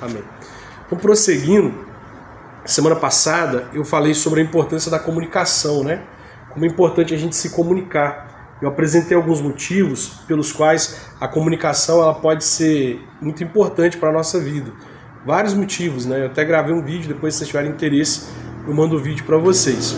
Amém. Então, prosseguindo, semana passada eu falei sobre a importância da comunicação, né? Como é importante a gente se comunicar. Eu apresentei alguns motivos pelos quais a comunicação ela pode ser muito importante para a nossa vida. Vários motivos, né? Eu até gravei um vídeo, depois se vocês tiverem interesse, eu mando o vídeo para vocês.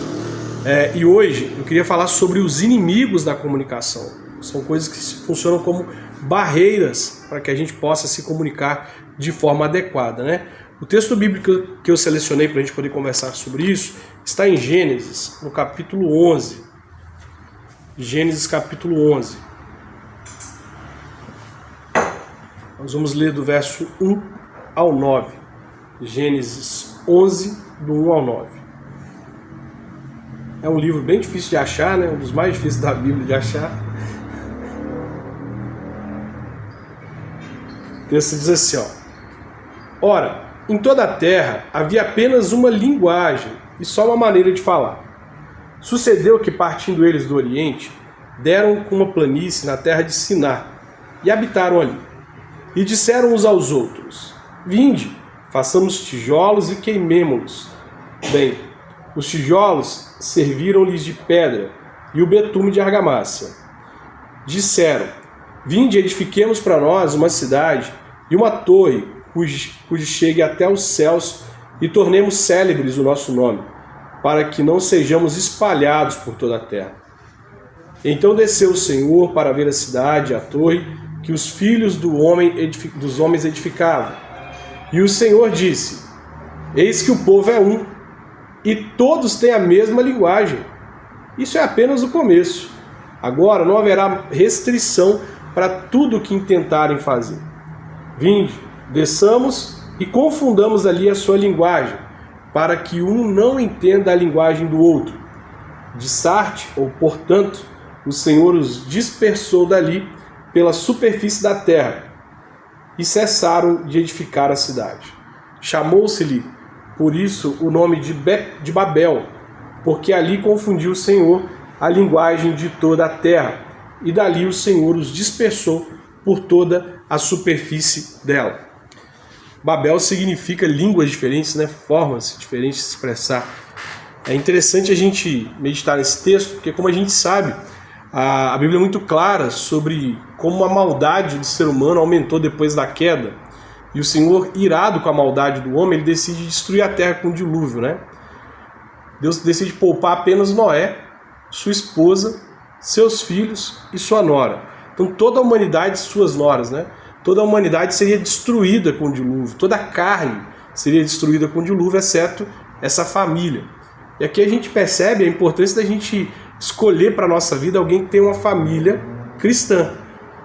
E hoje eu queria falar sobre os inimigos da comunicação. São coisas que funcionam como barreiras para que a gente possa se comunicar de forma adequada, né? O texto bíblico que eu selecionei para a gente poder conversar sobre isso está em Gênesis, no capítulo 11. Gênesis capítulo 11. Nós vamos ler do verso 1 ao 9. Gênesis 11, do 1 ao 9. É um livro bem difícil de achar, né? Um dos mais difíceis da Bíblia de achar. O texto diz assim, ó. Ora, em toda a terra havia apenas uma linguagem e só uma maneira de falar. Sucedeu que, partindo eles do Oriente, deram com uma planície na terra de Siná e habitaram ali. E disseram uns aos outros, vinde, façamos tijolos e queimemo-los. Bem, os tijolos serviram-lhes de pedra e o betume de argamassa. Disseram, vinde, edifiquemos para nós uma cidade e uma torre, cujo chegue até os céus, e tornemos célebres o nosso nome, para que não sejamos espalhados por toda a terra. Então desceu o Senhor para ver a cidade, a torre, que os filhos dos homens edificavam. E o Senhor disse, eis que o povo é um, e todos têm a mesma linguagem. Isso é apenas o começo. Agora não haverá restrição para tudo o que intentarem fazer. Vinde, desçamos e confundamos ali a sua linguagem, para que um não entenda a linguagem do outro. De Sarte, ou portanto, o Senhor os dispersou dali pela superfície da terra, e cessaram de edificar a cidade. Chamou-se-lhe, por isso, o nome de Babel, porque ali confundiu o Senhor a linguagem de toda a terra, e dali o Senhor os dispersou por toda a superfície dela. Babel significa línguas diferentes, né? Formas diferentes de se expressar. É interessante a gente meditar nesse texto, porque como a gente sabe, a Bíblia é muito clara sobre como a maldade do ser humano aumentou depois da queda. E o Senhor, irado com a maldade do homem, ele decide destruir a terra com o dilúvio, né? Deus decide poupar apenas Noé, sua esposa, seus filhos e sua nora. Então toda a humanidade e suas noras, né? Toda a humanidade seria destruída com o dilúvio, toda a carne seria destruída com o dilúvio, exceto essa família. E aqui a gente percebe a importância da gente escolher para a nossa vida alguém que tenha uma família cristã,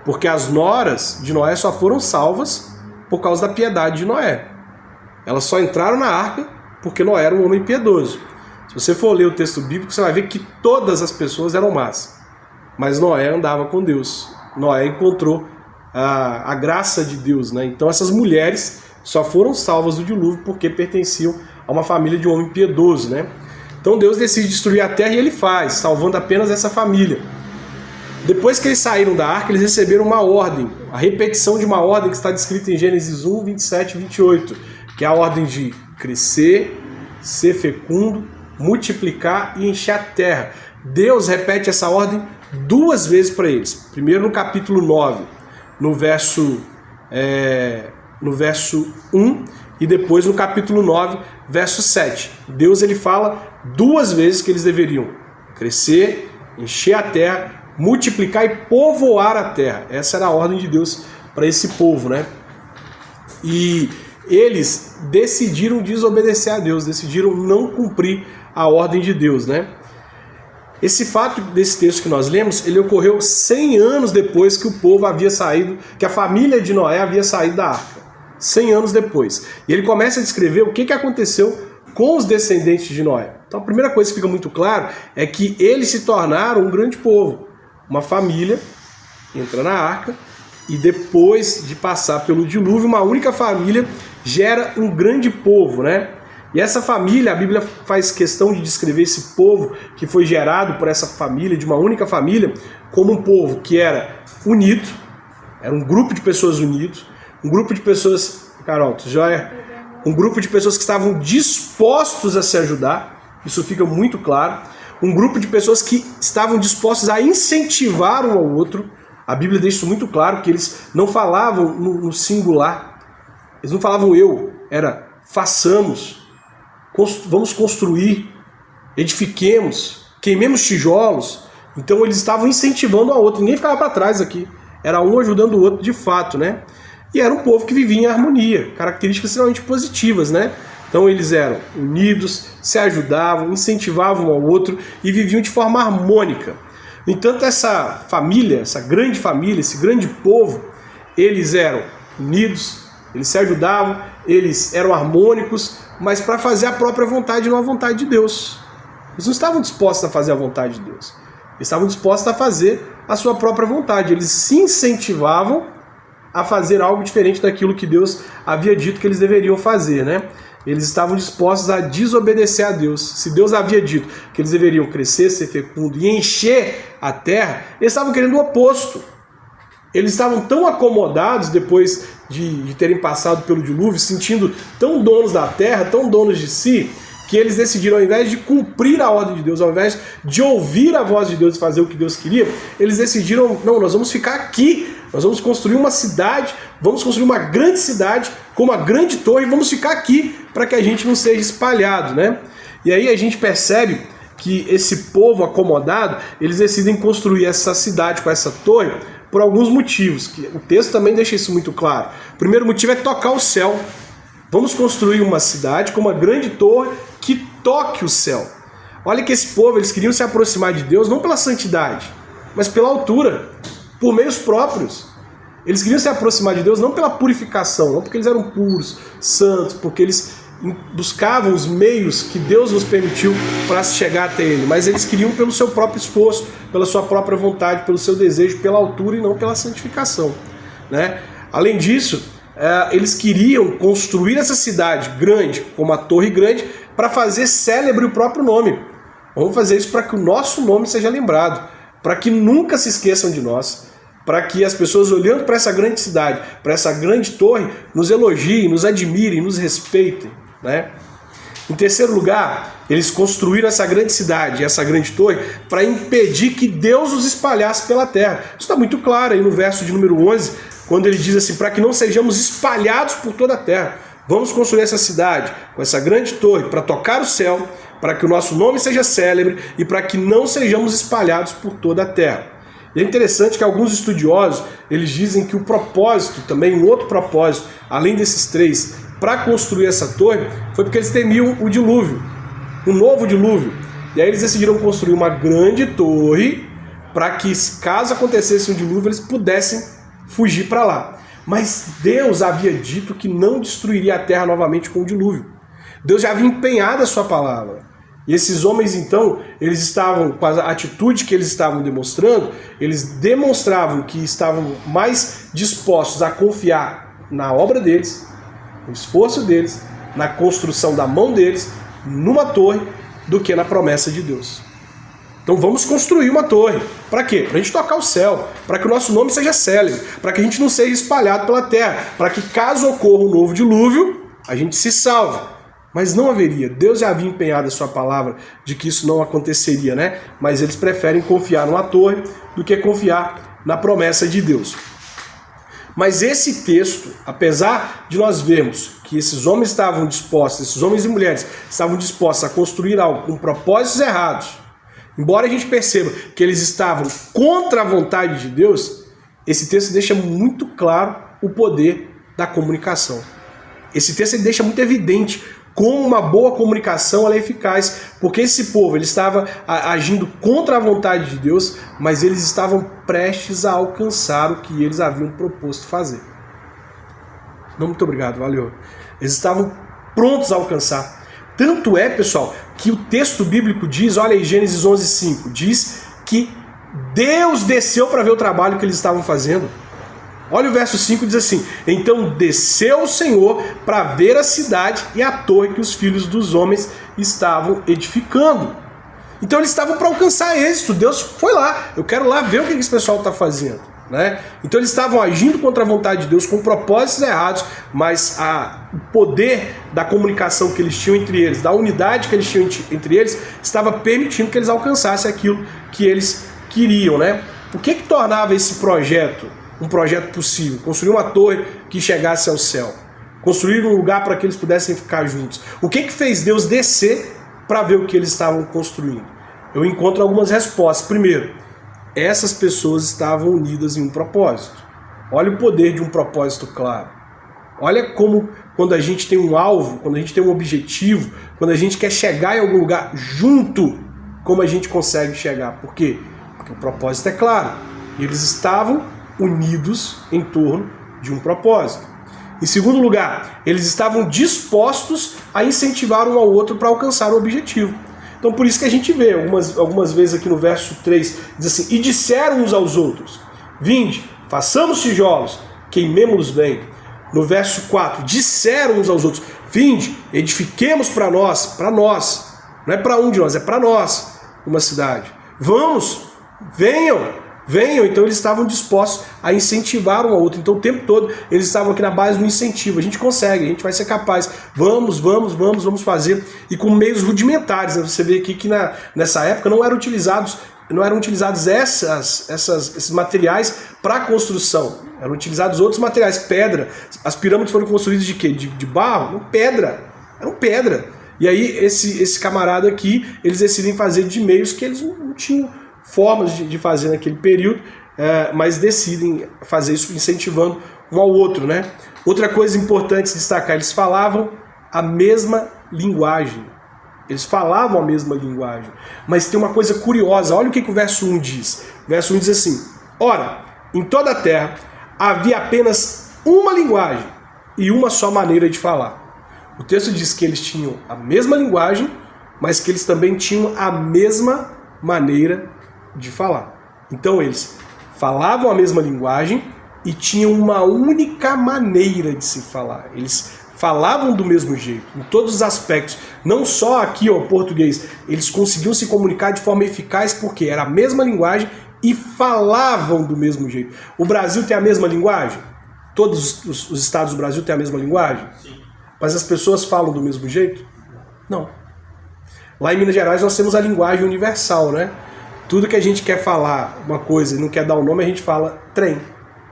porque as noras de Noé só foram salvas por causa da piedade de Noé. Elas só entraram na arca porque Noé era um homem piedoso. Se você for ler o texto bíblico, você vai ver que todas as pessoas eram más, mas Noé andava com Deus. Noé encontrou a graça de Deus, né? Então essas mulheres só foram salvas do dilúvio porque pertenciam a uma família de um homem piedoso, né? Então Deus decide destruir a terra e ele faz, salvando apenas essa família. Depois que eles saíram da arca, eles receberam uma ordem, a repetição de uma ordem que está descrita em Gênesis 1, 27 e 28, que é a ordem de crescer, ser fecundo, multiplicar e encher a terra. Deus repete essa ordem 2 vezes para eles. Primeiro no capítulo 9, no verso 1, e depois no capítulo 9, verso 7. Deus ele fala 2 vezes que eles deveriam crescer, encher a terra, multiplicar e povoar a terra. Essa era a ordem de Deus para esse povo, né? E eles decidiram desobedecer a Deus, decidiram não cumprir a ordem de Deus, né? Esse fato desse texto que nós lemos, ele ocorreu 100 anos depois que o povo havia saído, que a família de Noé havia saído da arca. 100 anos depois. E ele começa a descrever o que aconteceu com os descendentes de Noé. Então a primeira coisa que fica muito claro é que eles se tornaram um grande povo. Uma família entra na arca e depois de passar pelo dilúvio, uma única família gera um grande povo, né? E essa família, a Bíblia faz questão de descrever esse povo que foi gerado por essa família, de uma única família, como um povo que era unido, era um grupo de pessoas unidos, um grupo de pessoas Carol, joia? Um grupo de pessoas que estavam dispostos a se ajudar, isso fica muito claro. Um grupo de pessoas que estavam dispostos a incentivar um ao outro. A Bíblia deixa isso muito claro, que eles não falavam no singular. Eles não falavam eu, era façamos, vamos construir, edifiquemos, queimemos tijolos. Então eles estavam incentivando um ao outro, ninguém ficava para trás aqui. Era um ajudando o outro de fato, né? E era um povo que vivia em harmonia, características extremamente positivas, né? Então eles eram unidos, se ajudavam, incentivavam um ao outro e viviam de forma harmônica. No entanto, essa família, essa grande família, esse grande povo, eles eram unidos, eles se ajudavam, eles eram harmônicos, mas para fazer a própria vontade, não a vontade de Deus. Eles não estavam dispostos a fazer a vontade de Deus. Eles estavam dispostos a fazer a sua própria vontade. Eles se incentivavam a fazer algo diferente daquilo que Deus havia dito que eles deveriam fazer, né? Eles estavam dispostos a desobedecer a Deus. Se Deus havia dito que eles deveriam crescer, ser fecundo e encher a terra, eles estavam querendo o oposto. Eles estavam tão acomodados depois de terem passado pelo dilúvio, sentindo tão donos da terra, tão donos de si, que eles decidiram, ao invés de cumprir a ordem de Deus, ao invés de ouvir a voz de Deus e fazer o que Deus queria, eles decidiram, não, nós vamos ficar aqui, nós vamos construir uma cidade, vamos construir uma grande cidade com uma grande torre, e vamos ficar aqui para que a gente não seja espalhado, né? E aí a gente percebe que esse povo acomodado, eles decidem construir essa cidade com essa torre por alguns motivos, que o texto também deixa isso muito claro. O primeiro motivo é tocar o céu. Vamos construir uma cidade com uma grande torre que toque o céu. Olha que esse povo, eles queriam se aproximar de Deus não pela santidade, mas pela altura, por meios próprios. Eles queriam se aproximar de Deus não pela purificação, não porque eles eram puros, santos, porque eles buscavam os meios que Deus nos permitiu para chegar até Ele, mas eles queriam pelo seu próprio esforço, pela sua própria vontade, pelo seu desejo, pela altura e não pela santificação, né? Além disso, eles queriam construir essa cidade grande, com uma torre grande, para fazer célebre o próprio nome. Vamos fazer isso para que o nosso nome seja lembrado, para que nunca se esqueçam de nós, para que as pessoas olhando para essa grande cidade, para essa grande torre, nos elogiem, nos admirem, nos respeitem, né? Em terceiro lugar, eles construíram essa grande cidade, essa grande torre, para impedir que Deus os espalhasse pela terra. Isso está muito claro aí no verso de número 11, quando ele diz assim, para que não sejamos espalhados por toda a terra. Vamos construir essa cidade com essa grande torre para tocar o céu, para que o nosso nome seja célebre e para que não sejamos espalhados por toda a terra. E é interessante que alguns estudiosos, eles dizem que o propósito, também um outro propósito, além desses três, para construir essa torre, foi porque eles temiam o dilúvio, um novo dilúvio. E aí eles decidiram construir uma grande torre para que, caso acontecesse um dilúvio, eles pudessem fugir para lá. Mas Deus havia dito que não destruiria a terra novamente com o dilúvio. Deus já havia empenhado a sua palavra. E esses homens, então, eles estavam, com a atitude que eles estavam demonstrando, eles demonstravam que estavam mais dispostos a confiar na obra deles, no esforço deles, na construção da mão deles, numa torre, do que na promessa de Deus. Então vamos construir uma torre. Para quê? Para a gente tocar o céu, para que o nosso nome seja célebre, para que a gente não seja espalhado pela terra, para que caso ocorra um novo dilúvio, a gente se salve. Mas não haveria. Deus já havia empenhado a sua palavra de que isso não aconteceria, né? Mas eles preferem confiar numa torre do que confiar na promessa de Deus. Mas esse texto, apesar de nós vermos que esses homens estavam dispostos, esses homens e mulheres estavam dispostos a construir algo com propósitos errados, embora a gente perceba que eles estavam contra a vontade de Deus, esse texto deixa muito claro o poder da comunicação. Esse texto ele deixa muito evidente como uma boa comunicação ela é eficaz, porque esse povo ele estava agindo contra a vontade de Deus, mas eles estavam prestes a alcançar o que eles haviam proposto fazer. Não, muito obrigado, valeu. Eles estavam prontos a alcançar. Tanto é, pessoal, que o texto bíblico diz, olha aí, Gênesis 11:5, diz que Deus desceu para ver o trabalho que eles estavam fazendo. Olha o verso 5, diz assim, então desceu o Senhor para ver a cidade e a torre que os filhos dos homens estavam edificando. Então eles estavam para alcançar êxito, Deus foi lá, eu quero lá ver o que esse pessoal está fazendo. né? Então eles estavam agindo contra a vontade de Deus com propósitos errados, mas o poder da comunicação que eles tinham entre eles, da unidade que eles tinham entre eles, estava permitindo que eles alcançassem aquilo que eles queriam, né? O que tornava esse projeto um projeto possível? Construir uma torre que chegasse ao céu, construir um lugar para que eles pudessem ficar juntos. O que fez Deus descer para ver o que eles estavam construindo? Eu encontro algumas respostas. Primeiro, essas pessoas estavam unidas em um propósito. Olha o poder de um propósito claro. Olha como quando a gente tem um alvo, quando a gente tem um objetivo, quando a gente quer chegar em algum lugar junto, como a gente consegue chegar. Por quê? Porque o propósito é claro. Eles estavam unidos em torno de um propósito. Em segundo lugar, eles estavam dispostos a incentivar um ao outro para alcançar o objetivo. Então por isso que a gente vê algumas vezes aqui no verso 3, diz assim: e disseram uns aos outros, vinde, façamos tijolos, queimemos-los bem. No verso 4, disseram uns aos outros, vinde, edifiquemos para nós, não é para um de nós, é para nós, uma cidade. Vamos, venham. Então eles estavam dispostos a incentivar um ao outro. Então o tempo todo eles estavam aqui na base do incentivo. A gente consegue, a gente vai ser capaz. Vamos fazer. E com meios rudimentares, né? Você vê aqui que nessa época não eram utilizados esses materiais para construção. Eram utilizados outros materiais, pedra. As pirâmides foram construídas de quê? De barro? Não, pedra. Eram pedra. E aí esse camarada aqui, eles decidem fazer de meios que eles não tinham formas de fazer naquele período, mas decidem fazer isso incentivando um ao outro, né? Outra coisa importante de destacar, eles falavam a mesma linguagem. Eles falavam a mesma linguagem. Mas tem uma coisa curiosa, olha o que o verso 1 diz. O verso 1 diz assim: ora, em toda a terra havia apenas uma linguagem e uma só maneira de falar. O texto diz que eles tinham a mesma linguagem, mas que eles também tinham a mesma maneira de falar. Então eles falavam a mesma linguagem e tinham uma única maneira de se falar. Eles falavam do mesmo jeito, em todos os aspectos. Não só aqui, o português. Eles conseguiam se comunicar de forma eficaz porque era a mesma linguagem e falavam do mesmo jeito. O Brasil tem a mesma linguagem? Todos os estados do Brasil têm a mesma linguagem? Sim. Mas as pessoas falam do mesmo jeito? Não. Lá em Minas Gerais nós temos a linguagem universal, né? Tudo que a gente quer falar uma coisa e não quer dar o nome, a gente fala trem.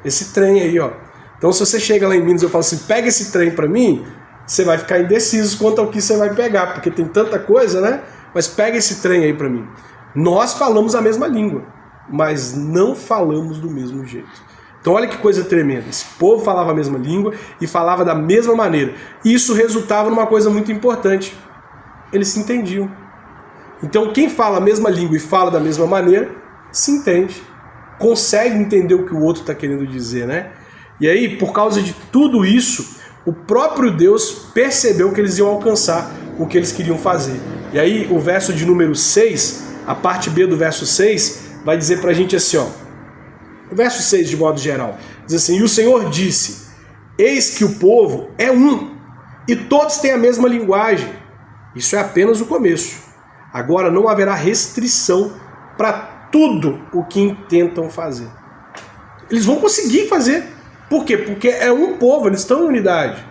Esse trem aí, ó. Então se você chega lá em Minas e eu falo assim, pega esse trem pra mim, você vai ficar indeciso quanto ao que você vai pegar, porque tem tanta coisa, né? Mas pega esse trem aí pra mim. Nós falamos a mesma língua, mas não falamos do mesmo jeito. Então olha que coisa tremenda. Esse povo falava a mesma língua e falava da mesma maneira. E isso resultava numa coisa muito importante. Eles se entendiam. Então quem fala a mesma língua e fala da mesma maneira, se entende. Consegue entender o que o outro está querendo dizer, né? E aí, por causa de tudo isso, o próprio Deus percebeu que eles iam alcançar o que eles queriam fazer. E aí o verso de número 6, a parte B do verso 6, vai dizer pra gente assim, ó. O verso 6, de modo geral, diz assim: e o Senhor disse, eis que o povo é um, e todos têm a mesma linguagem. Isso é apenas o começo. Agora não haverá restrição para tudo o que intentam fazer. Eles vão conseguir fazer. Por quê? Porque é um povo, eles estão em unidade.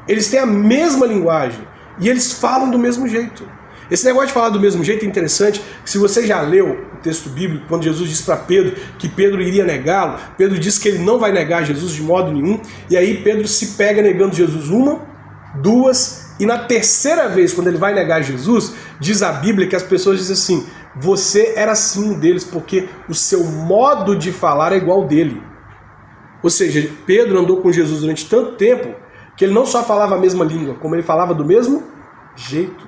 Eles têm a mesma linguagem e eles falam do mesmo jeito. Esse negócio de falar do mesmo jeito é interessante, que se você já leu o texto bíblico, quando Jesus disse para Pedro que Pedro iria negá-lo, Pedro disse que ele não vai negar Jesus de modo nenhum, e aí Pedro se pega negando Jesus uma, duas, e na terceira vez, quando ele vai negar Jesus, diz a Bíblia que as pessoas dizem assim, você era sim um deles, porque o seu modo de falar é igual ao dele. Ou seja, Pedro andou com Jesus durante tanto tempo, que ele não só falava a mesma língua, como ele falava do mesmo jeito.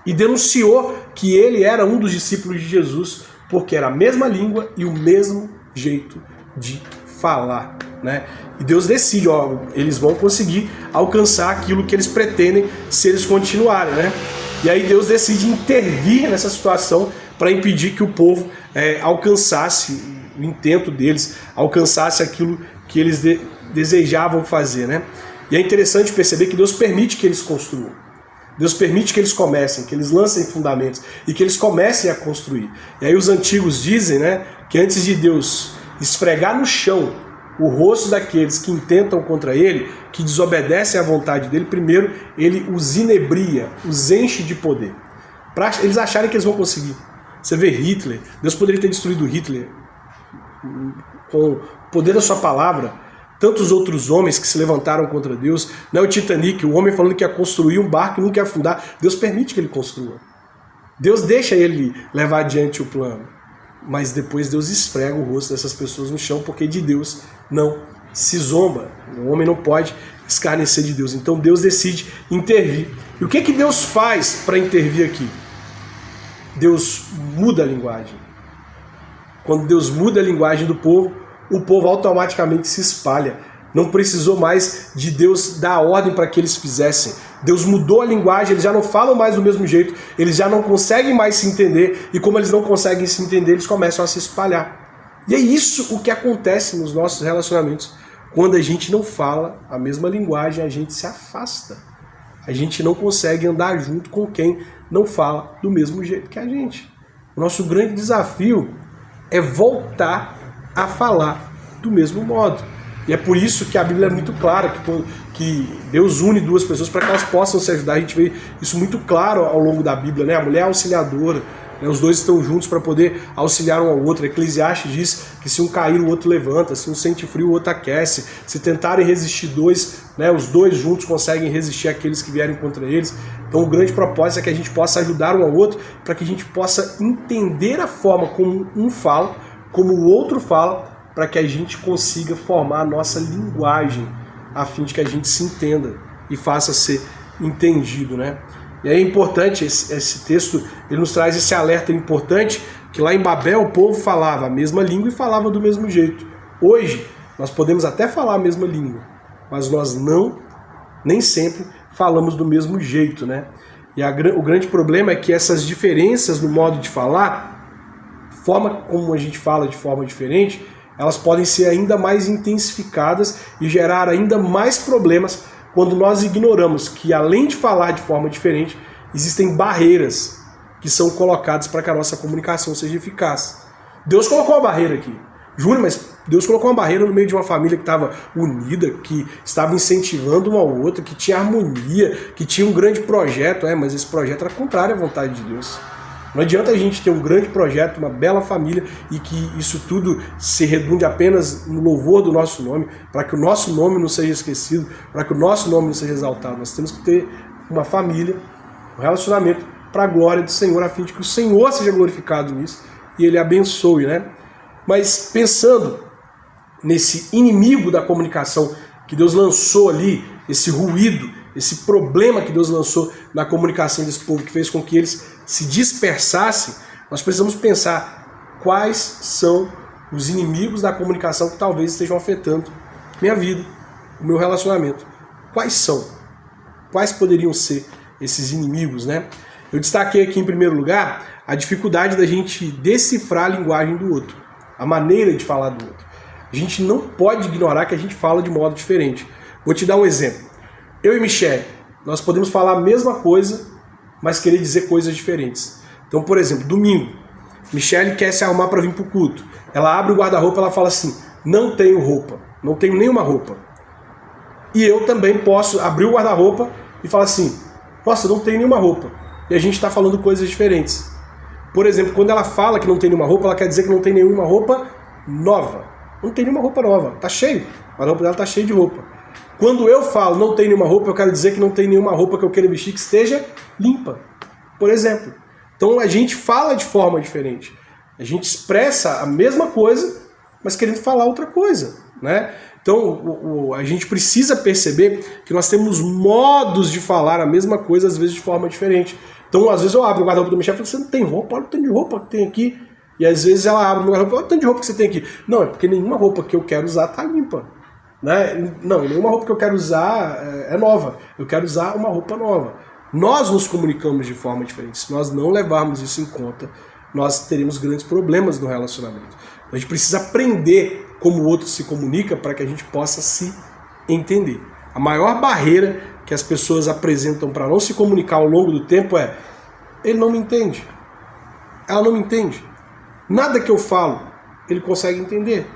E denunciou que ele era um dos discípulos de Jesus, porque era a mesma língua e o mesmo jeito de falar, né? E Deus decide, ó, eles vão conseguir alcançar aquilo que eles pretendem se eles continuarem, né? E aí Deus decide intervir nessa situação para impedir que o povo alcançasse o intento deles, alcançasse aquilo que eles desejavam fazer, né? E é interessante perceber que Deus permite que eles construam. Deus permite que eles comecem, que eles lancem fundamentos e que eles comecem a construir. E aí os antigos dizem, né, que antes de Deus esfregar no chão o rosto daqueles que intentam contra ele, que desobedecem à vontade dele, primeiro ele os inebria, os enche de poder. Para eles acharem que eles vão conseguir. Você vê Hitler, Deus poderia ter destruído Hitler com o poder da sua palavra. Tantos outros homens que se levantaram contra Deus. Não é o Titanic, o homem falando que ia construir um barco e não quer afundar. Deus permite que ele construa. Deus deixa ele levar adiante o plano. Mas depois Deus esfrega o rosto dessas pessoas no chão, porque de Deus não se zomba. O homem não pode escarnecer de Deus. Então Deus decide intervir. E o que que Deus faz para intervir aqui? Deus muda a linguagem. Quando Deus muda a linguagem do povo, o povo automaticamente se espalha. Não precisou mais de Deus dar ordem para que eles fizessem. Deus mudou a linguagem, eles já não falam mais do mesmo jeito, eles já não conseguem mais se entender, e como eles não conseguem se entender, eles começam a se espalhar. E é isso o que acontece nos nossos relacionamentos. Quando a gente não fala a mesma linguagem, a gente se afasta. A gente não consegue andar junto com quem não fala do mesmo jeito que a gente. O nosso grande desafio é voltar a falar do mesmo modo. E é por isso que a Bíblia é muito clara, que Deus une duas pessoas para que elas possam se ajudar. A gente vê isso muito claro ao longo da Bíblia, né? A mulher é auxiliadora, né? Os dois estão juntos para poder auxiliar um ao outro. Eclesiastes diz que se um cair, o outro levanta, se um sente frio, o outro aquece. Se tentarem resistir dois, né? Os dois juntos conseguem resistir àqueles que vierem contra eles. Então o grande propósito é que a gente possa ajudar um ao outro, para que a gente possa entender a forma como um fala, como o outro fala, para que a gente consiga formar a nossa linguagem, a fim de que a gente se entenda e faça ser entendido, né? E é importante, esse texto, ele nos traz esse alerta importante, que lá em Babel o povo falava a mesma língua e falava do mesmo jeito. Hoje, nós podemos até falar a mesma língua, mas nós nem sempre falamos do mesmo jeito, né? E o grande problema é que essas diferenças no modo de falar, forma como a gente fala de forma diferente, elas podem ser ainda mais intensificadas e gerar ainda mais problemas quando nós ignoramos que, além de falar de forma diferente, existem barreiras que são colocadas para que a nossa comunicação seja eficaz. Deus colocou uma barreira aqui. Juro, mas Deus colocou uma barreira no meio de uma família que estava unida, que estava incentivando uma ao outro, que tinha harmonia, que tinha um grande projeto, mas esse projeto era contrário à vontade de Deus. Não adianta a gente ter um grande projeto, uma bela família, e que isso tudo se redunde apenas no louvor do nosso nome, para que o nosso nome não seja esquecido, para que o nosso nome não seja exaltado. Nós temos que ter uma família, um relacionamento para a glória do Senhor, a fim de que o Senhor seja glorificado nisso e Ele abençoe, né? Mas pensando nesse inimigo da comunicação que Deus lançou ali, esse ruído, esse problema que Deus lançou na comunicação desse povo, que fez com que eles se dispersassem, nós precisamos pensar quais são os inimigos da comunicação que talvez estejam afetando minha vida, o meu relacionamento. Quais são? Quais poderiam ser esses inimigos, né? Eu destaquei aqui em primeiro lugar a dificuldade da gente decifrar a linguagem do outro, a maneira de falar do outro. A gente não pode ignorar que a gente fala de modo diferente. Vou te dar um exemplo. Eu e Michele, nós podemos falar a mesma coisa, mas querer dizer coisas diferentes. Então, por exemplo, domingo, Michele quer se arrumar para vir para o culto. Ela abre o guarda-roupa e ela fala assim, não tenho roupa, não tenho nenhuma roupa. E eu também posso abrir o guarda-roupa e falar assim, nossa, não tenho nenhuma roupa. E a gente está falando coisas diferentes. Por exemplo, quando ela fala que não tem nenhuma roupa, ela quer dizer que não tem nenhuma roupa nova. Não tem nenhuma roupa nova, tá cheio. A roupa dela tá cheia de roupa. Quando eu falo não tem nenhuma roupa, eu quero dizer que não tem nenhuma roupa que eu queira vestir que esteja limpa, por exemplo. Então a gente fala de forma diferente. A gente expressa a mesma coisa, mas querendo falar outra coisa, né? Então a gente precisa perceber que nós temos modos de falar a mesma coisa, às vezes de forma diferente. Então às vezes eu abro o guarda-roupa do Michel e falo, você não tem roupa? Olha o tanto de roupa que tem aqui. E às vezes ela abre o guarda-roupa, olha o tanto de roupa que você tem aqui. Não, é porque nenhuma roupa que eu quero usar tá limpa. Né? Não, nenhuma roupa que eu quero usar é nova. Eu quero usar uma roupa nova. Nós nos comunicamos de forma diferente. Se nós não levarmos isso em conta, nós teremos grandes problemas no relacionamento. A gente precisa aprender como o outro se comunica para que a gente possa se entender. A maior barreira que as pessoas apresentam para não se comunicar ao longo do tempo é: ele não me entende. Ela não me entende. Nada que eu falo, ele consegue entender.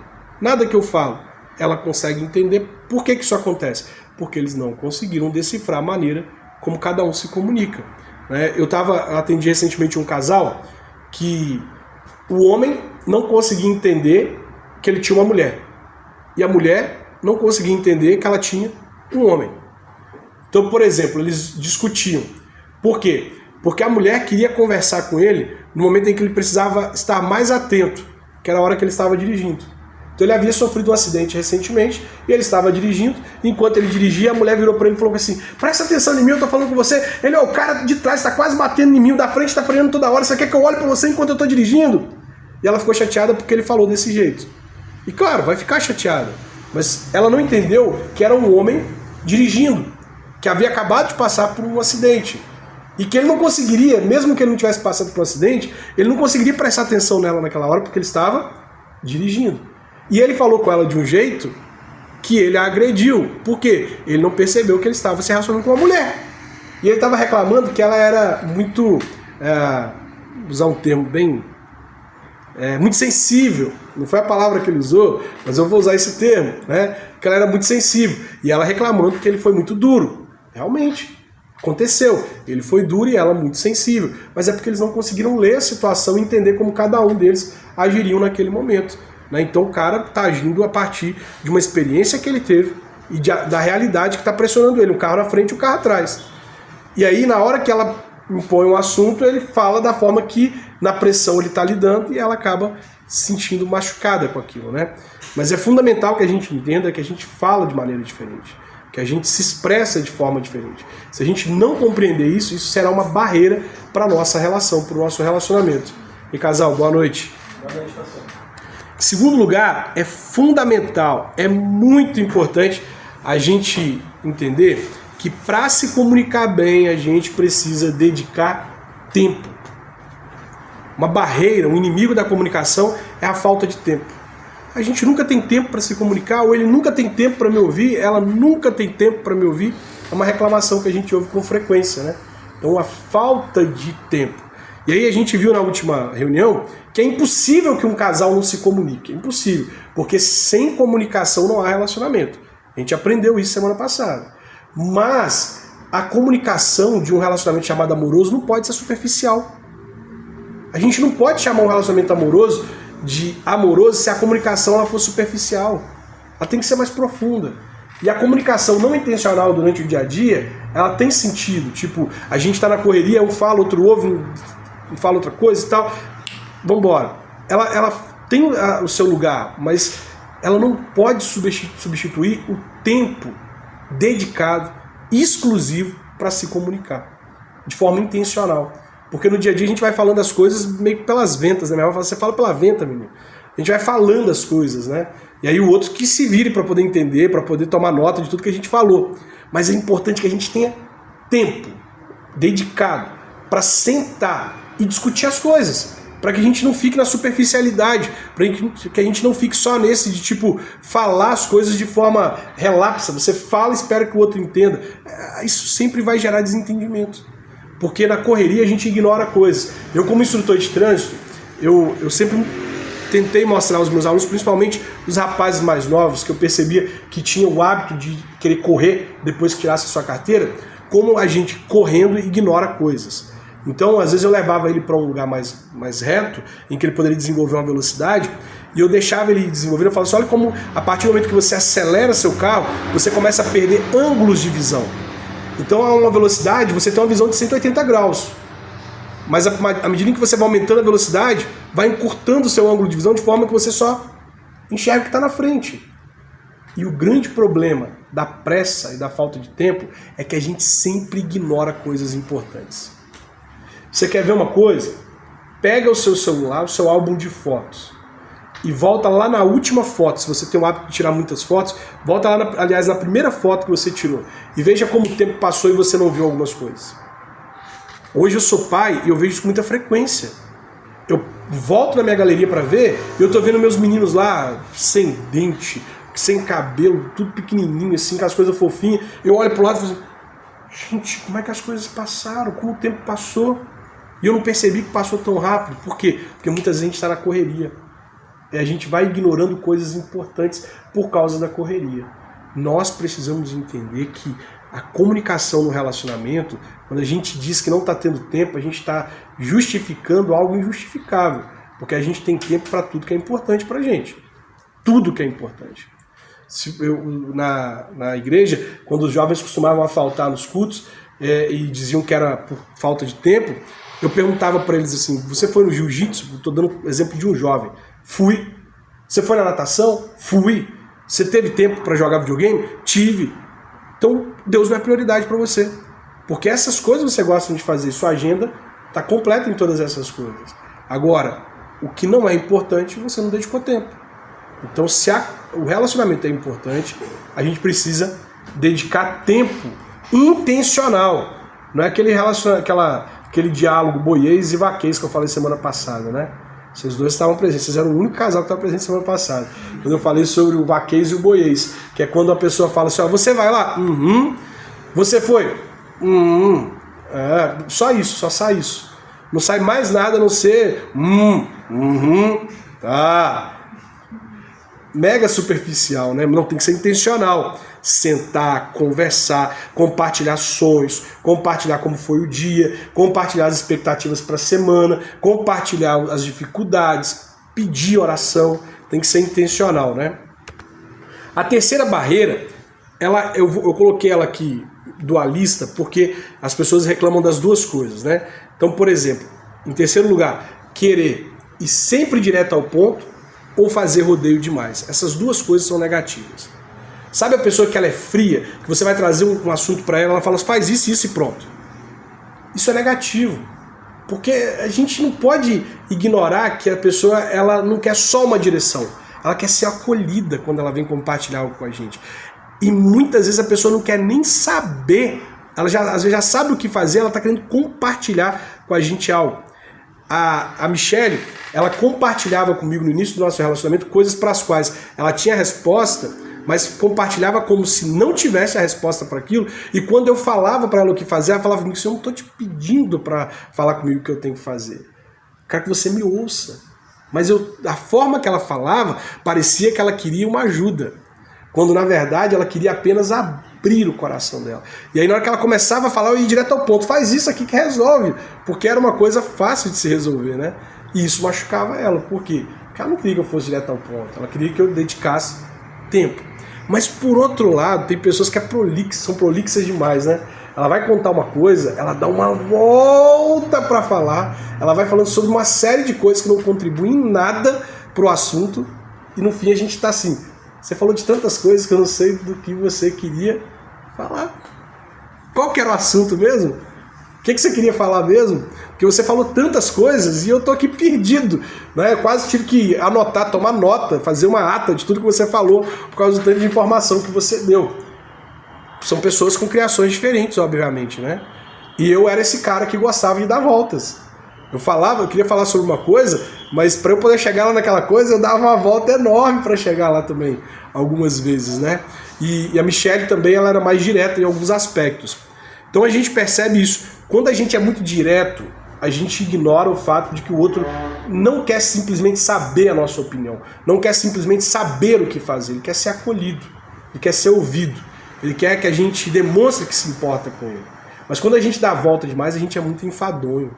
nada que eu falo, ela consegue entender. Por que isso acontece? Porque eles não conseguiram decifrar a maneira como cada um se comunica. Eu atendi recentemente um casal que o homem não conseguia entender que ele tinha uma mulher. E a mulher não conseguia entender que ela tinha um homem. Então, por exemplo, eles discutiam. Por quê? Porque a mulher queria conversar com ele no momento em que ele precisava estar mais atento, que era a hora que ele estava dirigindo. Então ele havia sofrido um acidente recentemente e ele estava dirigindo. Enquanto ele dirigia, a mulher virou para ele e falou assim: presta atenção em mim, eu tô falando com você. Ele, o cara de trás está quase batendo em mim, o da frente está freando toda hora. Você quer que eu olhe para você enquanto eu estou dirigindo? E ela ficou chateada porque ele falou desse jeito. E claro, vai ficar chateada. Mas ela não entendeu que era um homem dirigindo, que havia acabado de passar por um acidente. E que ele não conseguiria, mesmo que ele não tivesse passado por um acidente, ele não conseguiria prestar atenção nela naquela hora porque ele estava dirigindo. E ele falou com ela de um jeito que ele a agrediu. Por quê? Ele não percebeu que ele estava se relacionando com uma mulher. E ele estava reclamando que ela era muito, usar um termo bem, muito sensível. Não foi a palavra que ele usou, mas eu vou usar esse termo, né? Que ela era muito sensível. E ela reclamando que ele foi muito duro. Realmente, aconteceu. Ele foi duro e ela muito sensível. Mas é porque eles não conseguiram ler a situação e entender como cada um deles agiriam naquele momento. Então o cara está agindo a partir de uma experiência que ele teve e da realidade que está pressionando ele, um carro na frente e um carro atrás. E aí na hora que ela impõe um assunto, ele fala da forma que na pressão ele está lidando e ela acaba se sentindo machucada com aquilo, né? Mas é fundamental que a gente entenda que a gente fala de maneira diferente, que a gente se expressa de forma diferente. Se a gente não compreender isso, isso será uma barreira para a nossa relação, para o nosso relacionamento. E casal, boa noite. Boa noite, pastor. Em segundo lugar, é fundamental, é muito importante a gente entender que para se comunicar bem a gente precisa dedicar tempo. Uma barreira, um inimigo da comunicação é a falta de tempo. A gente nunca tem tempo para se comunicar, ou ele nunca tem tempo para me ouvir, ela nunca tem tempo para me ouvir. É uma reclamação que a gente ouve com frequência, né? Então a falta de tempo. E aí a gente viu na última reunião que é impossível que um casal não se comunique. É impossível, porque sem comunicação não há relacionamento. A gente aprendeu isso semana passada. Mas a comunicação de um relacionamento chamado amoroso não pode ser superficial. A gente não pode chamar um relacionamento amoroso de amoroso se a comunicação ela for superficial. Ela tem que ser mais profunda. E a comunicação não intencional durante o dia a dia, ela tem sentido. Tipo, a gente está na correria, um fala, outro ouve, um fala outra coisa e tal. Vambora. Ela tem o seu lugar, mas ela não pode substituir o tempo dedicado, exclusivo, para se comunicar. De forma intencional. Porque no dia a dia a gente vai falando as coisas meio que pelas ventas, né? Minha mãe fala, você fala pela venta, menino. A gente vai falando as coisas, né? E aí o outro que se vire para poder entender, para poder tomar nota de tudo que a gente falou. Mas é importante que a gente tenha tempo dedicado para sentar e discutir as coisas. Para que a gente não fique na superficialidade, para que a gente não fique só nesse de tipo falar as coisas de forma relapsa. Você fala e espera que o outro entenda. Isso sempre vai gerar desentendimento. Porque na correria a gente ignora coisas. Eu, como instrutor de trânsito, eu sempre tentei mostrar aos meus alunos, principalmente os rapazes mais novos, que eu percebia que tinham o hábito de querer correr depois que tirasse a sua carteira, como a gente correndo ignora coisas. Então, às vezes eu levava ele para um lugar mais reto, em que ele poderia desenvolver uma velocidade, e eu deixava ele desenvolver. Eu falava assim, olha como a partir do momento que você acelera seu carro, você começa a perder ângulos de visão. Então, a uma velocidade, você tem uma visão de 180 graus. Mas à medida em que você vai aumentando a velocidade, vai encurtando o seu ângulo de visão de forma que você só enxerga o que está na frente. E o grande problema da pressa e da falta de tempo é que a gente sempre ignora coisas importantes. Você quer ver uma coisa? Pega o seu celular, o seu álbum de fotos, e volta lá na última foto. Se você tem o hábito de tirar muitas fotos, volta lá, aliás, na primeira foto que você tirou, e veja como o tempo passou e você não viu algumas coisas. Hoje eu sou pai e eu vejo isso com muita frequência. Eu volto na minha galeria para ver, e eu tô vendo meus meninos lá, sem dente, sem cabelo, tudo pequenininho, assim, com as coisas fofinhas. Eu olho pro lado e falo assim, gente, como é que as coisas passaram? Como o tempo passou? E eu não percebi que passou tão rápido. Por quê? Porque muitas vezes a gente está na correria. a gente vai ignorando coisas importantes por causa da correria. Nós precisamos entender que a comunicação no relacionamento, quando a gente diz que não está tendo tempo, a gente está justificando algo injustificável. Porque a gente tem tempo para tudo que é importante para a gente. Tudo que é importante. Na igreja, quando os jovens costumavam faltar nos cultos e diziam que era por falta de tempo, eu perguntava para eles assim, você foi no jiu-jitsu? Estou dando exemplo de um jovem. Fui. Você foi na natação? Fui. Você teve tempo para jogar videogame? Tive. Então, Deus não é prioridade para você. Porque essas coisas você gosta de fazer. Sua agenda está completa em todas essas coisas. Agora, o que não é importante, você não dedicou tempo. Então, se o relacionamento é importante, a gente precisa dedicar tempo intencional. Não é aquele diálogo boiês e vaquês que eu falei semana passada, né? Vocês dois estavam presentes, vocês eram o único casal que estava presente semana passada. Quando eu falei sobre o vaquês e o boiês, que é quando a pessoa fala assim, ó, você vai lá? Você foi? Só isso, só sai isso. Não sai mais nada a não ser tá. Mega superficial, né? Não, tem que ser intencional. Sentar, conversar, compartilhar sonhos, compartilhar como foi o dia, compartilhar as expectativas para a semana, compartilhar as dificuldades, pedir oração, tem que ser intencional, né? A terceira barreira, eu coloquei ela aqui dualista porque as pessoas reclamam das duas coisas, né? Então, por exemplo, em terceiro lugar, querer ir sempre direto ao ponto ou fazer rodeio demais. Essas duas coisas são negativas. Sabe a pessoa que ela é fria, que você vai trazer um assunto para ela fala, faz isso, isso e pronto. Isso é negativo. Porque a gente não pode ignorar que a pessoa ela não quer só uma direção. Ela quer ser acolhida quando ela vem compartilhar algo com a gente. E muitas vezes a pessoa não quer nem saber. Ela às vezes já sabe o que fazer, ela está querendo compartilhar com a gente algo. A Michelle, ela compartilhava comigo no início do nosso relacionamento coisas para as quais ela tinha resposta, mas compartilhava como se não tivesse a resposta para aquilo, e quando eu falava para ela o que fazer, ela falava comigo, eu não estou te pedindo para falar comigo o que eu tenho que fazer. Eu quero que você me ouça. Mas a forma que ela falava, parecia que ela queria uma ajuda, quando na verdade ela queria apenas abrir o coração dela. E aí na hora que ela começava a falar, eu ia direto ao ponto, faz isso aqui que resolve, porque era uma coisa fácil de se resolver, né? E isso machucava ela, por quê? Porque ela não queria que eu fosse direto ao ponto, ela queria que eu dedicasse tempo. Mas por outro lado, tem pessoas que são prolixas demais, né? Ela vai contar uma coisa, ela dá uma volta para falar, ela vai falando sobre uma série de coisas que não contribuem em nada pro assunto, e no fim a gente tá assim, você falou de tantas coisas que eu não sei do que você queria falar. Qual que era o assunto mesmo? O que você queria falar mesmo? Porque você falou tantas coisas e eu tô aqui perdido, né? Eu quase tive que anotar, tomar nota, fazer uma ata de tudo que você falou por causa do tanto de informação que você deu. São pessoas com criações diferentes, obviamente, né? E eu era esse cara que gostava de dar voltas. Eu queria falar sobre uma coisa, mas para eu poder chegar lá naquela coisa, eu dava uma volta enorme para chegar lá também, algumas vezes, né? E a Michelle também, ela era mais direta em alguns aspectos. Então a gente percebe isso. Quando a gente é muito direto, a gente ignora o fato de que o outro não quer simplesmente saber a nossa opinião, não quer simplesmente saber o que fazer, ele quer ser acolhido, ele quer ser ouvido, ele quer que a gente demonstre que se importa com ele. Mas quando a gente dá a volta demais, a gente é muito enfadonho,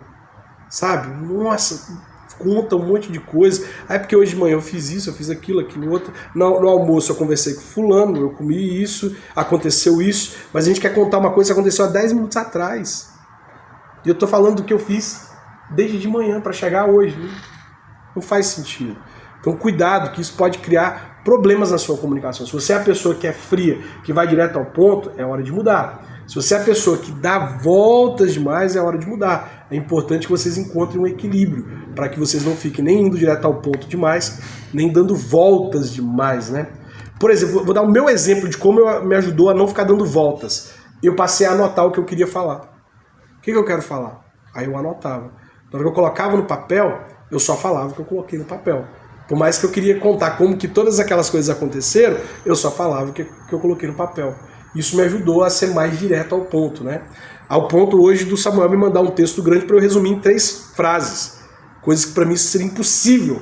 sabe? Nossa, conta um monte de coisa. Aí porque hoje de manhã eu fiz isso, eu fiz aquilo outro. No almoço eu conversei com fulano, eu comi isso, aconteceu isso, mas a gente quer contar uma coisa que aconteceu há 10 minutos atrás. E eu tô falando do que eu fiz desde de manhã para chegar hoje. Né? Não faz sentido. Então cuidado, que isso pode criar problemas na sua comunicação. Se você é a pessoa que é fria, que vai direto ao ponto, é hora de mudar. Se você é a pessoa que dá voltas demais, é hora de mudar. É importante que vocês encontrem um equilíbrio, para que vocês não fiquem nem indo direto ao ponto demais, nem dando voltas demais, né? Por exemplo, vou dar o meu exemplo de como me ajudou a não ficar dando voltas. Eu passei a anotar o que eu queria falar. O que eu quero falar? Aí eu anotava. Na hora que eu colocava no papel, eu só falava o que eu coloquei no papel. Por mais que eu queria contar como que todas aquelas coisas aconteceram, eu só falava o que eu coloquei no papel. Isso me ajudou a ser mais direto ao ponto, né? Ao ponto hoje do Samuel me mandar um texto grande para eu resumir em 3 frases. Coisas que para mim seria impossível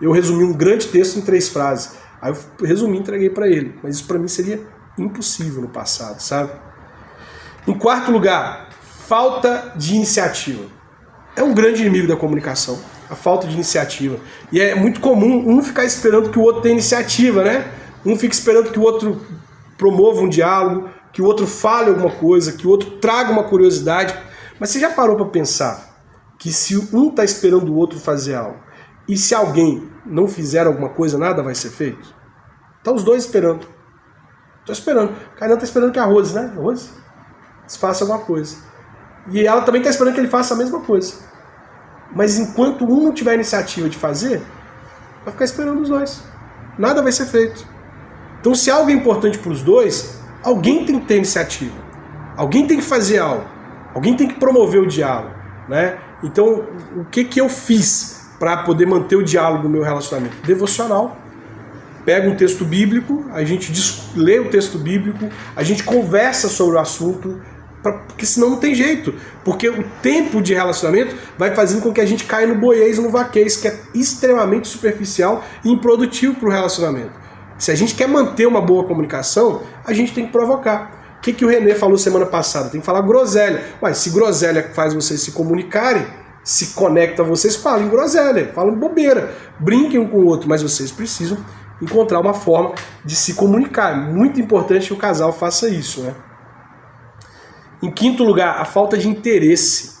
eu resumi um grande texto em 3 frases. Aí eu resumi e entreguei para ele. Mas isso para mim seria impossível no passado, sabe? Em quarto lugar, falta de iniciativa. É um grande inimigo da comunicação, a falta de iniciativa. E é muito comum um ficar esperando que o outro tenha iniciativa, né? Um fica esperando que o outro promova um diálogo, que o outro fale alguma coisa, que o outro traga uma curiosidade. Mas você já parou para pensar que se um está esperando o outro fazer algo, e se alguém não fizer alguma coisa, nada vai ser feito? Estão os dois esperando. Estou esperando. O Kainan está esperando que a Rose, né? A Rose faça alguma coisa. E ela também está esperando que ele faça a mesma coisa. Mas enquanto um não tiver a iniciativa de fazer, vai ficar esperando os dois. Nada vai ser feito. Então, se algo é importante para os dois, alguém tem que ter iniciativa. Alguém tem que fazer algo. Alguém tem que promover o diálogo, né? Então, o que eu fiz para poder manter o diálogo no meu relacionamento? Devocional. Pega um texto bíblico, a gente lê o texto bíblico, a gente conversa sobre o assunto, porque senão não tem jeito. Porque o tempo de relacionamento vai fazendo com que a gente caia no boiês, no vaquês, que é extremamente superficial e improdutivo para o relacionamento. Se a gente quer manter uma boa comunicação, a gente tem que provocar. O que o René falou semana passada? Tem que falar groselha. Ué, se groselha faz vocês se comunicarem, se conecta a vocês, falem groselha, falam bobeira, brinquem um com o outro, mas vocês precisam encontrar uma forma de se comunicar. É muito importante que o casal faça isso, né? Em quinto lugar, a falta de interesse.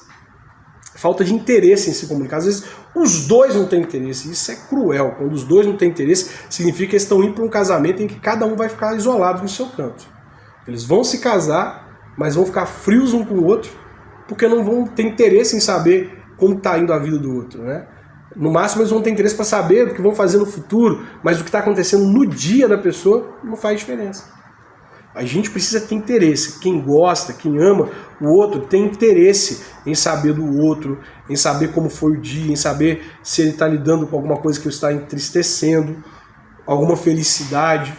Falta de interesse em se comunicar. Às vezes, os dois não têm interesse. Isso é cruel. Quando os dois não têm interesse, significa que eles estão indo para um casamento em que cada um vai ficar isolado no seu canto. Eles vão se casar, mas vão ficar frios um com o outro, porque não vão ter interesse em saber como está indo a vida do outro, né? No máximo eles vão ter interesse para saber o que vão fazer no futuro, mas o que está acontecendo no dia da pessoa não faz diferença. A gente precisa ter interesse. Quem gosta, quem ama o outro, tem interesse em saber do outro, em saber como foi o dia, em saber se ele está lidando com alguma coisa que o está entristecendo, alguma felicidade.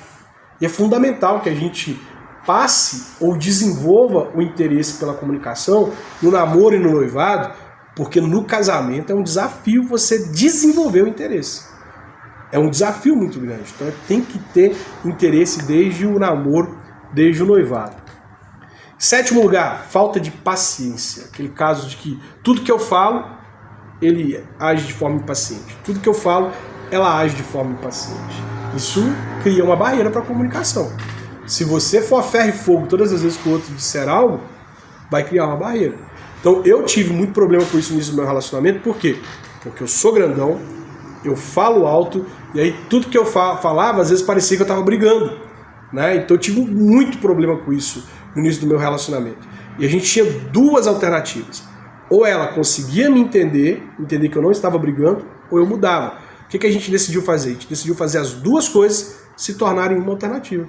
E é fundamental que a gente passe ou desenvolva o interesse pela comunicação no namoro e no noivado, porque no casamento é um desafio você desenvolver o interesse. É um desafio muito grande. Então tem que ter interesse desde o namoro, desde o noivado. Sétimo lugar, falta de paciência. Aquele caso de que tudo que eu falo, ele age de forma impaciente. Tudo que eu falo, ela age de forma impaciente. Isso cria uma barreira para a comunicação. Se você for a ferro e fogo todas as vezes que o outro disser algo, vai criar uma barreira. Então eu tive muito problema com isso no início do meu relacionamento. Por quê? Porque eu sou grandão, eu falo alto, e aí tudo que eu falava, às vezes parecia que eu estava brigando, né? Então eu tive muito problema com isso no início do meu relacionamento. E a gente tinha 2 alternativas. Ou ela conseguia me entender que eu não estava brigando, ou eu mudava. O que a gente decidiu fazer? A gente decidiu fazer as 2 coisas se tornarem uma alternativa.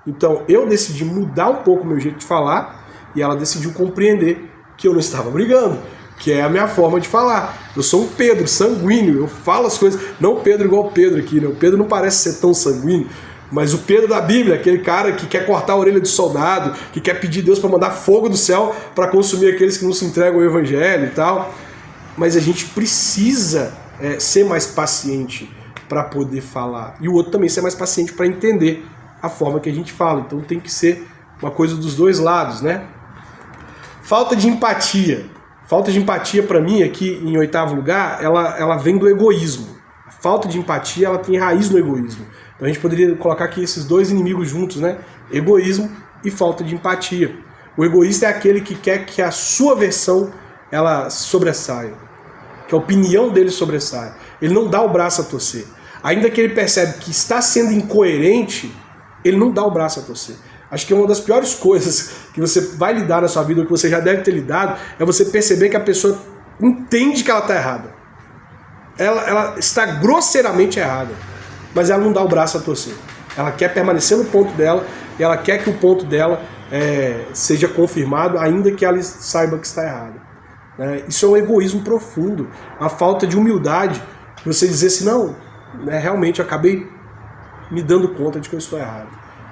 Então eu decidi mudar um pouco o meu jeito de falar, e ela decidiu compreender que eu não estava brigando, que é a minha forma de falar. Eu sou um Pedro, sanguíneo, eu falo as coisas, não o Pedro igual o Pedro aqui, né? O Pedro não parece ser tão sanguíneo, mas o Pedro da Bíblia, aquele cara que quer cortar a orelha do soldado, que quer pedir Deus para mandar fogo do céu para consumir aqueles que não se entregam ao evangelho e tal. Mas a gente precisa ser mais paciente para poder falar, e o outro também ser mais paciente para entender a forma que a gente fala. Então tem que ser uma coisa dos 2 lados, né? Falta de empatia. Falta de empatia, para mim, aqui em 8º lugar, ela vem do egoísmo. A falta de empatia, ela tem raiz no egoísmo. Então a gente poderia colocar aqui esses 2 inimigos juntos, né? Egoísmo e falta de empatia. O egoísta é aquele que quer que a sua versão ela sobressaia, que a opinião dele sobressaia. Ele não dá o braço a torcer. Ainda que ele percebe que está sendo incoerente, ele não dá o braço a torcer. Acho que uma das piores coisas que você vai lidar na sua vida, ou que você já deve ter lidado, é você perceber que a pessoa entende que ela está errada. Ela está grosseiramente errada, mas ela não dá o braço a torcer. Ela quer permanecer no ponto dela, e ela quer que o ponto dela seja confirmado, ainda que ela saiba que está errada. Isso é um egoísmo profundo, uma falta de humildade. Você dizer assim, não, realmente eu acabei me dando conta de que eu estou errado,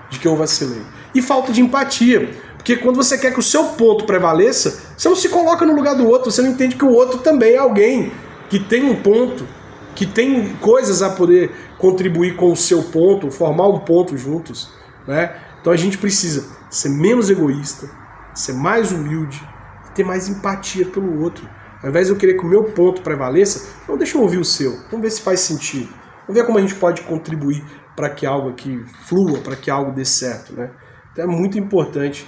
de que eu vacilei. E falta de empatia, porque quando você quer que o seu ponto prevaleça, você não se coloca no lugar do outro, você não entende que o outro também é alguém que tem um ponto que tem coisas a poder contribuir com o seu ponto, formar um ponto juntos, né? Então a gente precisa ser menos egoísta, ser mais humilde e ter mais empatia pelo outro. Ao invés de eu querer que o meu ponto prevaleça, não, deixa eu ouvir o seu, vamos ver se faz sentido. Vamos ver como a gente pode contribuir para que algo aqui flua, para que algo dê certo, né? Então é muito importante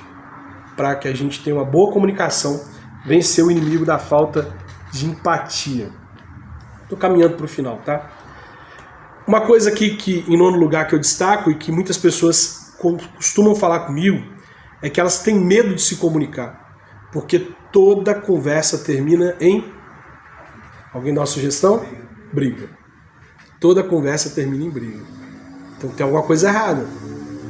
para que a gente tenha uma boa comunicação, vencer o inimigo da falta de empatia. Estou caminhando para o final, tá? Uma coisa aqui que, em nono lugar, que eu destaco e que muitas pessoas costumam falar comigo é que elas têm medo de se comunicar, porque toda conversa termina em... Alguém dá uma sugestão? Briga. Toda conversa termina em briga. Então tem alguma coisa errada.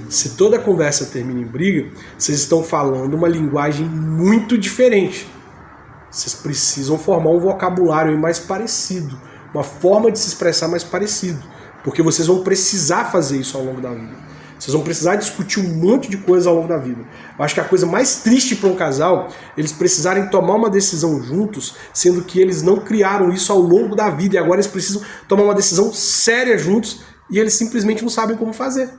Se toda conversa termina em briga, vocês estão falando uma linguagem muito diferente. Vocês precisam formar um vocabulário mais parecido, uma forma de se expressar mais parecido, porque vocês vão precisar fazer isso ao longo da vida. Vocês vão precisar discutir um monte de coisa ao longo da vida. Eu acho que a coisa mais triste para um casal, eles precisarem tomar uma decisão juntos, sendo que eles não criaram isso ao longo da vida e agora eles precisam tomar uma decisão séria juntos e eles simplesmente não sabem como fazer.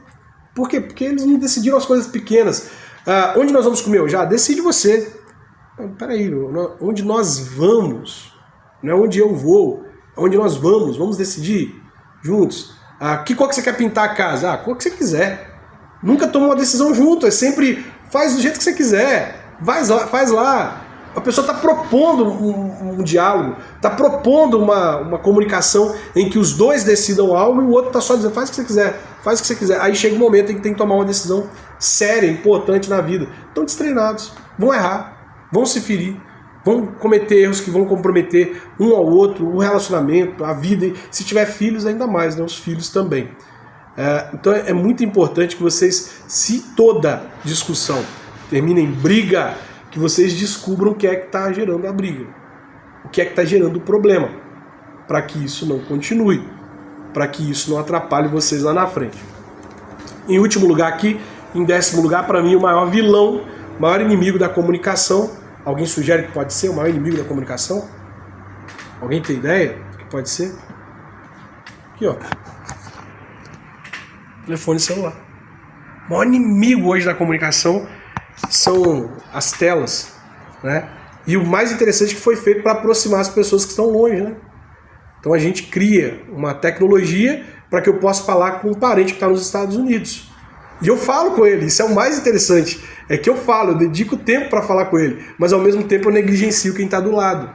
Por quê? Porque eles não decidiram as coisas pequenas. Onde nós vamos comer? Já decide você. Peraí, onde nós vamos? Não é onde eu vou, é onde nós vamos decidir juntos. Que cor que você quer pintar a casa? A cor que você quiser. Nunca toma uma decisão junto, é sempre faz do jeito que você quiser, faz lá. A pessoa está propondo um diálogo, está propondo uma comunicação em que os dois decidam algo e o outro está só dizendo faz o que você quiser, faz o que você quiser. Aí chega um momento em que tem que tomar uma decisão séria, importante na vida. Estão destreinados, vão errar, vão se ferir, vão cometer erros que vão comprometer um ao outro, o relacionamento, a vida. E se tiver filhos, ainda mais, né? Os filhos também. Então é muito importante que vocês, se toda discussão termina em briga, que vocês descubram o que é que está gerando a briga, o que é que está gerando o problema, para que isso não continue, para que isso não atrapalhe vocês lá na frente. Em último lugar aqui, em 10º lugar, para mim, o maior vilão, o maior inimigo da comunicação. Alguém sugere que pode ser o maior inimigo da comunicação? Alguém tem ideia do que pode ser? Aqui, ó. Telefone celular. O maior inimigo hoje da comunicação são as telas, né? E o mais interessante é que foi feito para aproximar as pessoas que estão longe, né? Então a gente cria uma tecnologia para que eu possa falar com um parente que está nos Estados Unidos. E eu falo com ele, isso é o mais interessante. É que eu falo, eu dedico tempo para falar com ele, mas ao mesmo tempo eu negligencio quem está do lado.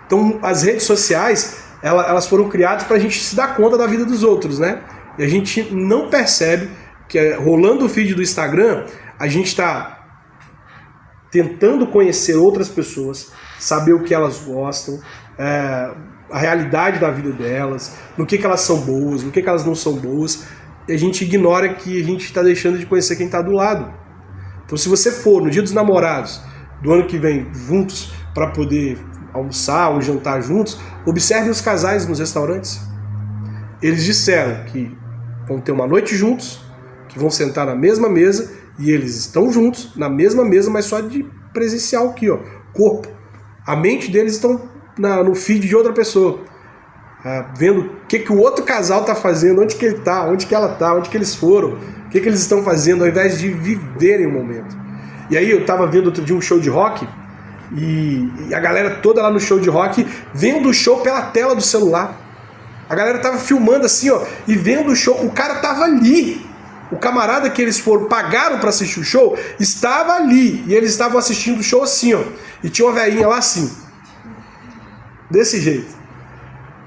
Então as redes sociais, elas foram criadas para a gente se dar conta da vida dos outros, né? E a gente não percebe que rolando o feed do Instagram, a gente está tentando conhecer outras pessoas, saber o que elas gostam, a realidade da vida delas, no que elas são boas, no que elas não são boas, e a gente ignora que a gente está deixando de conhecer quem está do lado. Então se você for no Dia dos Namorados do ano que vem juntos para poder almoçar ou jantar juntos, observe os casais nos restaurantes. Eles disseram que vão ter uma noite juntos, que vão sentar na mesma mesa, e eles estão juntos, na mesma mesa, mas só de presencial aqui, ó, corpo. A mente deles estão no feed de outra pessoa, vendo o que o outro casal está fazendo, onde que ele está, onde que ela está, onde que eles foram, o que eles estão fazendo, ao invés de viverem o momento. E aí eu estava vendo outro dia um show de rock, e a galera toda lá no show de rock, vendo o show pela tela do celular. A galera tava filmando assim, ó, e vendo o show, o cara tava ali. O camarada que eles pagaram para assistir o show, estava ali. E eles estavam assistindo o show assim, ó. E tinha uma velhinha lá assim. Desse jeito.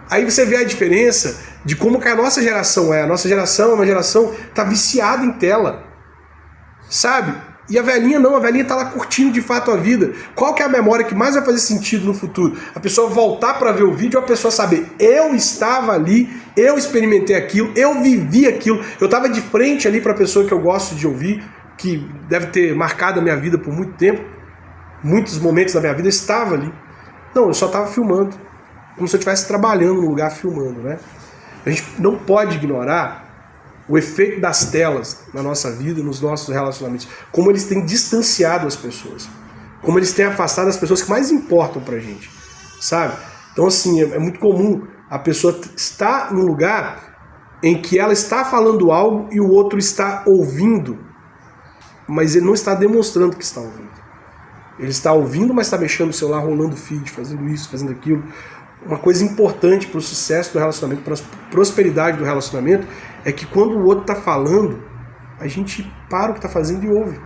Aí você vê a diferença de como que a nossa geração é. A nossa geração é uma geração que tá viciada em tela. Sabe? E a velhinha não, a velhinha tá lá curtindo de fato a vida. Qual que é a memória que mais vai fazer sentido no futuro? A pessoa voltar para ver o vídeo ou a pessoa saber, eu estava ali, eu experimentei aquilo, eu vivi aquilo, eu estava de frente ali para a pessoa que eu gosto de ouvir, que deve ter marcado a minha vida por muito tempo, muitos momentos da minha vida eu estava ali. Não, eu só estava filmando, como se eu estivesse trabalhando no lugar filmando, né? A gente não pode ignorar o efeito das telas na nossa vida, nos nossos relacionamentos, como eles têm distanciado as pessoas, como eles têm afastado as pessoas que mais importam pra gente, sabe? Então assim, é muito comum a pessoa está num lugar em que ela está falando algo e o outro está ouvindo, mas ele não está demonstrando que está ouvindo. Ele está ouvindo, mas está mexendo no celular, rolando feed, fazendo isso, fazendo aquilo. Uma coisa importante para o sucesso do relacionamento, para a prosperidade do relacionamento, é que quando o outro está falando, a gente para o que está fazendo e ouve.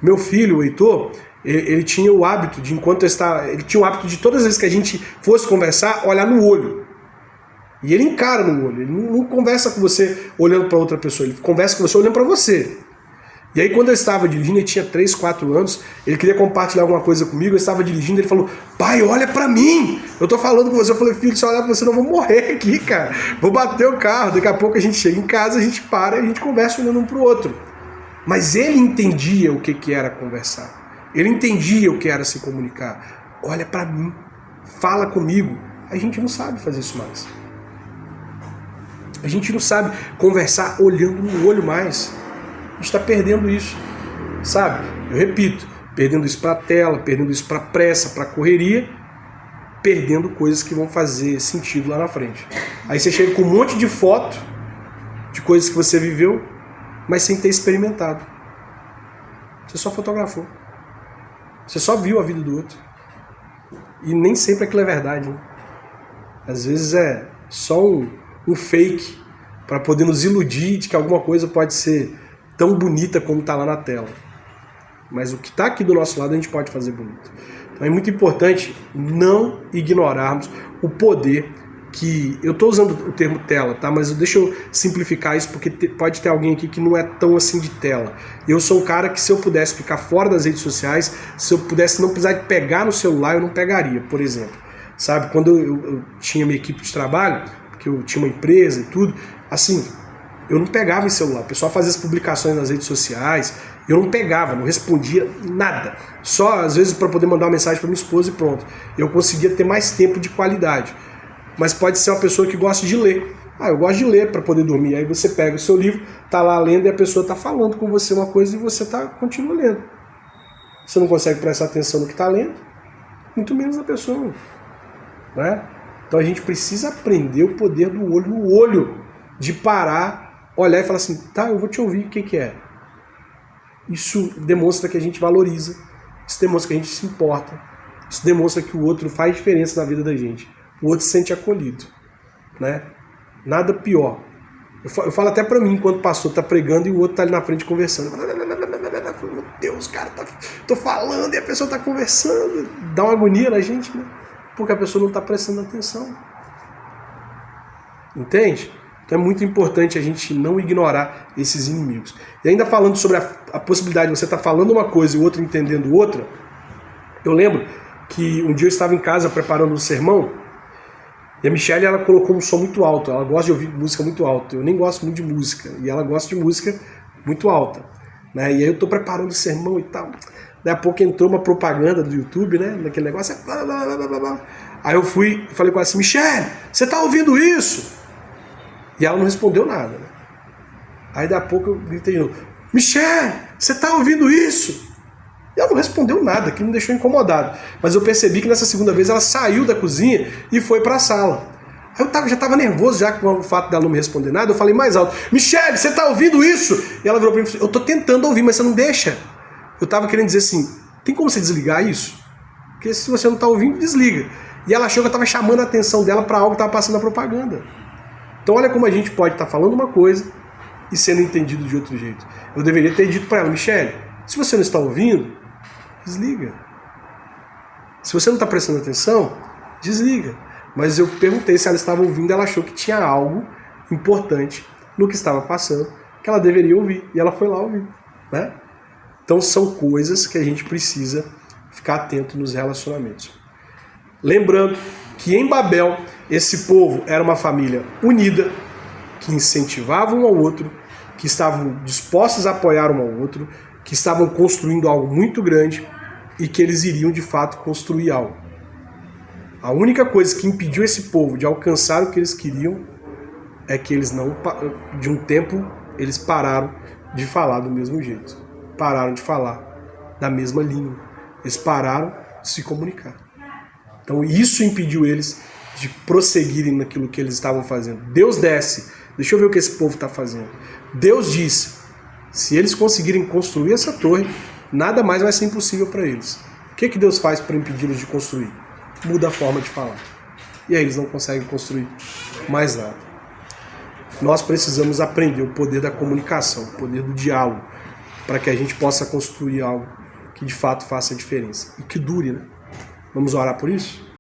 Meu filho, o Heitor, ele tinha o hábito de, ele tinha o hábito de todas as vezes que a gente fosse conversar, olhar no olho. E ele encara no olho, ele não conversa com você olhando para outra pessoa, ele conversa com você olhando para você. E aí quando eu estava dirigindo, ele tinha 3, 4 anos, ele queria compartilhar alguma coisa comigo, eu estava dirigindo, ele falou, pai, olha pra mim, eu tô falando com você. Eu falei, filho, se eu olhar pra você, não vou morrer aqui, cara, vou bater o carro, daqui a pouco a gente chega em casa, a gente para e a gente conversa olhando um pro outro. Mas ele entendia o que era conversar, ele entendia o que era se comunicar. Olha pra mim, fala comigo. A gente não sabe fazer isso mais. A gente não sabe conversar olhando no olho mais. A gente está perdendo isso, sabe? Eu repito, perdendo isso para a tela, perdendo isso para a pressa, para a correria, perdendo coisas que vão fazer sentido lá na frente. Aí você chega com um monte de foto de coisas que você viveu, mas sem ter experimentado. Você só fotografou. Você só viu a vida do outro. E nem sempre aquilo é verdade, né? Às vezes é só um fake para poder nos iludir de que alguma coisa pode ser tão bonita como está lá na tela. Mas o que está aqui do nosso lado a gente pode fazer bonito. Então é muito importante não ignorarmos o poder que... Eu estou usando o termo tela, tá? Mas deixa eu simplificar isso, porque pode ter alguém aqui que não é tão assim de tela. Eu sou um cara que, se eu pudesse ficar fora das redes sociais, se eu pudesse não precisar de pegar no celular, eu não pegaria, por exemplo. Sabe? Quando eu tinha minha equipe de trabalho, porque eu tinha uma empresa e tudo, assim... Eu não pegava em celular, o pessoal fazia as publicações nas redes sociais, eu não pegava, não respondia nada. Só às vezes para poder mandar uma mensagem para minha esposa e pronto. Eu conseguia ter mais tempo de qualidade. Mas pode ser uma pessoa que gosta de ler. Eu gosto de ler para poder dormir. Aí você pega o seu livro, tá lá lendo e a pessoa tá falando com você uma coisa e você continua lendo. Você não consegue prestar atenção no que está lendo, muito menos na pessoa. Né? Então a gente precisa aprender o poder do olho no olho, de parar, olhar e falar assim, tá, eu vou te ouvir, o que é? Isso demonstra que a gente valoriza, isso demonstra que a gente se importa, isso demonstra que o outro faz diferença na vida da gente, o outro se sente acolhido, né? Nada pior. Eu falo até pra mim, quando o pastor tá pregando e o outro tá ali na frente conversando. Meu Deus, cara, tô falando e a pessoa tá conversando. Dá uma agonia na gente, né? Porque a pessoa não tá prestando atenção. Entende? Então é muito importante a gente não ignorar esses inimigos. E ainda falando sobre a possibilidade de você estar falando uma coisa e o outro entendendo outra, eu lembro que um dia eu estava em casa preparando um sermão e a Michelle, ela colocou um som muito alto. Ela gosta de ouvir música muito alta. Eu nem gosto muito de música e ela gosta de música muito alta, né? E aí eu estou preparando o sermão e tal. Daí a pouco entrou uma propaganda do YouTube, né? Naquele negócio. Blá, blá, blá, blá, blá. Aí eu fui e falei com ela assim, Michelle, você está ouvindo isso? E ela não respondeu nada. Né? Aí daqui a pouco eu gritei de novo, Michelle, você tá ouvindo isso? E ela não respondeu nada, que me deixou incomodado. Mas eu percebi que nessa segunda vez ela saiu da cozinha e foi para a sala. Aí eu já estava nervoso já com o fato dela não me responder nada. Eu falei mais alto, Michelle, você tá ouvindo isso? E ela virou para mim e falou, eu tô tentando ouvir, mas você não deixa. Eu estava querendo dizer assim, tem como você desligar isso? Porque se você não tá ouvindo, desliga. E ela achou que eu estava chamando a atenção dela para algo que estava passando na propaganda. Então olha como a gente pode estar falando uma coisa e sendo entendido de outro jeito. Eu deveria ter dito para ela, Michelle, se você não está ouvindo, desliga. Se você não está prestando atenção, desliga. Mas eu perguntei se ela estava ouvindo, ela achou que tinha algo importante no que estava passando, que ela deveria ouvir, e ela foi lá ouvir. Né? Então são coisas que a gente precisa ficar atento nos relacionamentos. Lembrando que em Babel, esse povo era uma família unida, que incentivava um ao outro, que estavam dispostos a apoiar um ao outro, que estavam construindo algo muito grande e que eles iriam de fato construir algo. A única coisa que impediu esse povo de alcançar o que eles queriam é que eles não, de um tempo, eles pararam de falar do mesmo jeito, pararam de falar da mesma língua, eles pararam de se comunicar. Então isso impediu eles de prosseguirem naquilo que eles estavam fazendo. Deus desce, deixa eu ver o que esse povo está fazendo. Deus disse, se eles conseguirem construir essa torre, nada mais vai ser impossível para eles. O que Deus faz para impedi-los de construir? Muda a forma de falar. E aí eles não conseguem construir mais nada. Nós precisamos aprender o poder da comunicação, o poder do diálogo, para que a gente possa construir algo que de fato faça a diferença e que dure, né? Vamos orar por isso?